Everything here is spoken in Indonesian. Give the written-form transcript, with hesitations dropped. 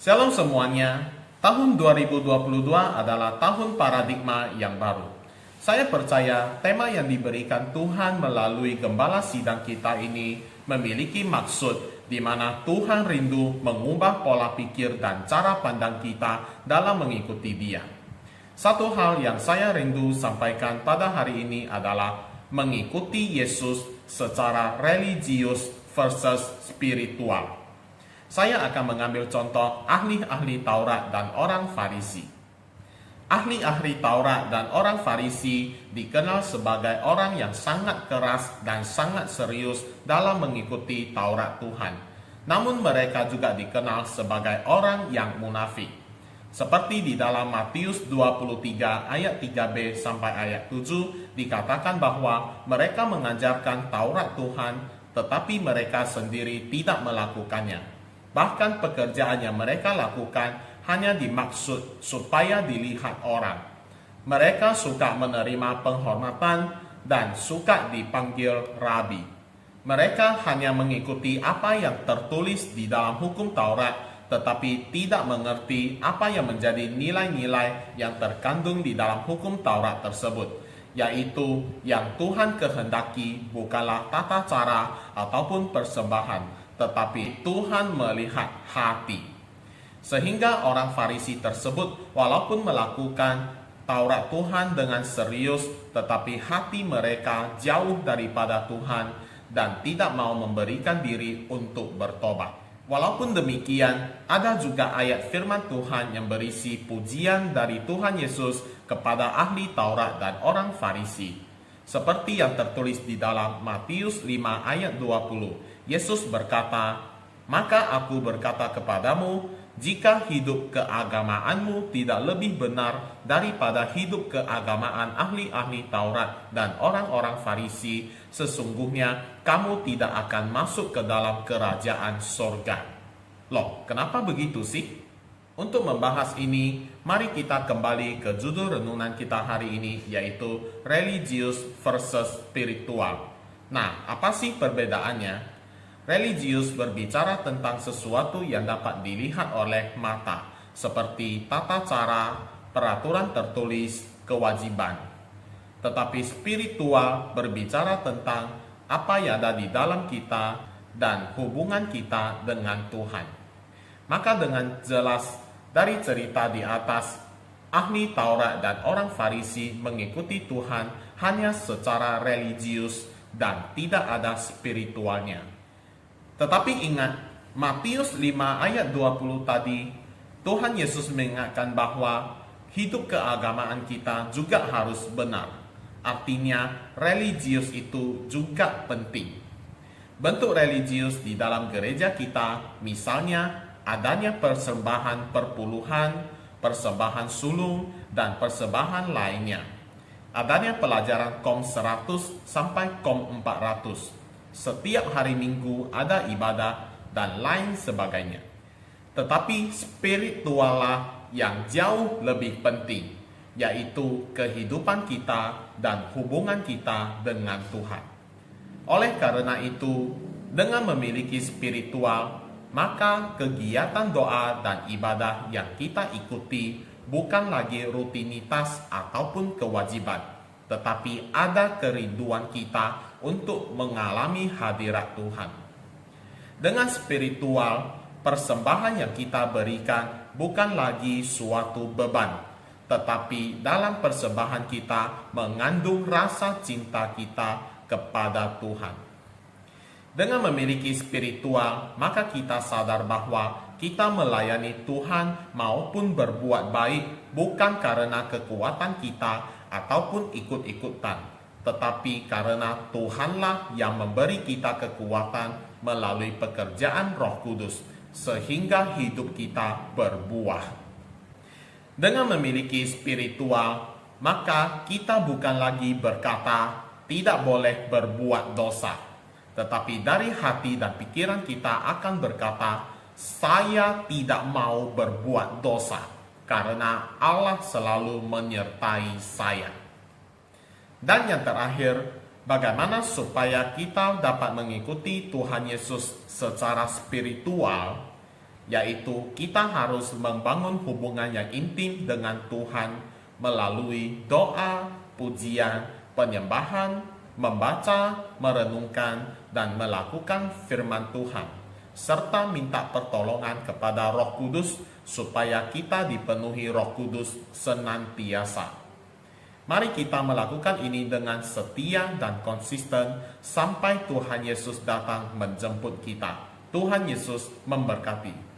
Shalom semuanya, tahun 2022 adalah tahun paradigma yang baru. Saya percaya tema yang diberikan Tuhan melalui gembala sidang kita ini memiliki maksud di mana Tuhan rindu mengubah pola pikir dan cara pandang kita dalam mengikuti Dia. Satu hal yang saya rindu sampaikan pada hari ini adalah mengikuti Yesus secara religius versus spiritual. Saya akan mengambil contoh ahli-ahli Taurat dan orang Farisi. Ahli-ahli Taurat dan orang Farisi dikenal sebagai orang yang sangat keras dan sangat serius dalam mengikuti Taurat Tuhan. Namun mereka juga dikenal sebagai orang yang munafik. Seperti di dalam Matius 23 ayat 3b sampai ayat 7 dikatakan bahwa mereka mengajarkan Taurat Tuhan tetapi mereka sendiri tidak melakukannya. Bahkan pekerjaan yang mereka lakukan hanya dimaksud supaya dilihat orang. Mereka suka menerima penghormatan dan suka dipanggil rabi. Mereka hanya mengikuti apa yang tertulis di dalam hukum Taurat, tetapi tidak mengerti apa yang menjadi nilai-nilai yang terkandung di dalam hukum Taurat tersebut, yaitu yang Tuhan kehendaki bukanlah tata cara ataupun persembahan, tetapi Tuhan melihat hati. Sehingga orang Farisi tersebut walaupun melakukan Taurat Tuhan dengan serius, tetapi hati mereka jauh daripada Tuhan dan tidak mau memberikan diri untuk bertobat. Walaupun demikian, ada juga ayat firman Tuhan yang berisi pujian dari Tuhan Yesus kepada ahli Taurat dan orang Farisi. Seperti yang tertulis di dalam Matius 5 ayat 20. Yesus berkata, "Maka aku berkata kepadamu, jika hidup keagamaanmu tidak lebih benar daripada hidup keagamaan ahli-ahli Taurat dan orang-orang Farisi, sesungguhnya kamu tidak akan masuk ke dalam kerajaan sorga." Loh, kenapa begitu sih? Untuk membahas ini, mari kita kembali ke judul renungan kita hari ini, yaitu religius versus spiritual. Nah, apa sih perbedaannya? Religius berbicara tentang sesuatu yang dapat dilihat oleh mata, seperti tata cara, peraturan tertulis, kewajiban. Tetapi spiritual berbicara tentang apa yang ada di dalam kita dan hubungan kita dengan Tuhan. Maka dengan jelas dari cerita di atas, ahli Taurat dan orang Farisi mengikuti Tuhan hanya secara religius dan tidak ada spiritualnya. Tetapi ingat, Matius 5 ayat 20 tadi, Tuhan Yesus mengingatkan bahwa hidup keagamaan kita juga harus benar. Artinya, religius itu juga penting. Bentuk religius di dalam gereja kita, misalnya adanya persembahan perpuluhan, persembahan sulung, dan persembahan lainnya. Adanya pelajaran KOM 100 sampai KOM 400. Setiap hari Minggu ada ibadah dan lain sebagainya. Tetapi spirituallah yang jauh lebih penting, yaitu kehidupan kita dan hubungan kita dengan Tuhan. Oleh karena itu, dengan memiliki spiritual, maka kegiatan doa dan ibadah yang kita ikuti bukan lagi rutinitas ataupun kewajiban, tetapi ada kerinduan kita untuk mengalami hadirat Tuhan. Dengan spiritual, persembahan yang kita berikan bukan lagi suatu beban, tetapi dalam persembahan kita mengandung rasa cinta kita kepada Tuhan. Dengan memiliki spiritual, maka kita sadar bahwa kita melayani Tuhan maupun berbuat baik bukan karena kekuatan kita ataupun ikut-ikutan, tetapi karena Tuhanlah yang memberi kita kekuatan melalui pekerjaan Roh Kudus, sehingga hidup kita berbuah. Dengan memiliki spiritual, maka kita bukan lagi berkata tidak boleh berbuat dosa, tetapi dari hati dan pikiran kita akan berkata, saya tidak mau berbuat dosa, karena Allah selalu menyertai saya. Dan yang terakhir, bagaimana supaya kita dapat mengikuti Tuhan Yesus secara spiritual? yaitu kita harus membangun hubungan yang intim dengan Tuhan melalui doa, pujian, penyembahan, membaca, merenungkan, dan melakukan firman Tuhan, serta minta pertolongan kepada Roh Kudus supaya kita dipenuhi Roh Kudus senantiasa. Mari kita melakukan ini dengan setia dan konsisten sampai Tuhan Yesus datang menjemput kita. Tuhan Yesus memberkati.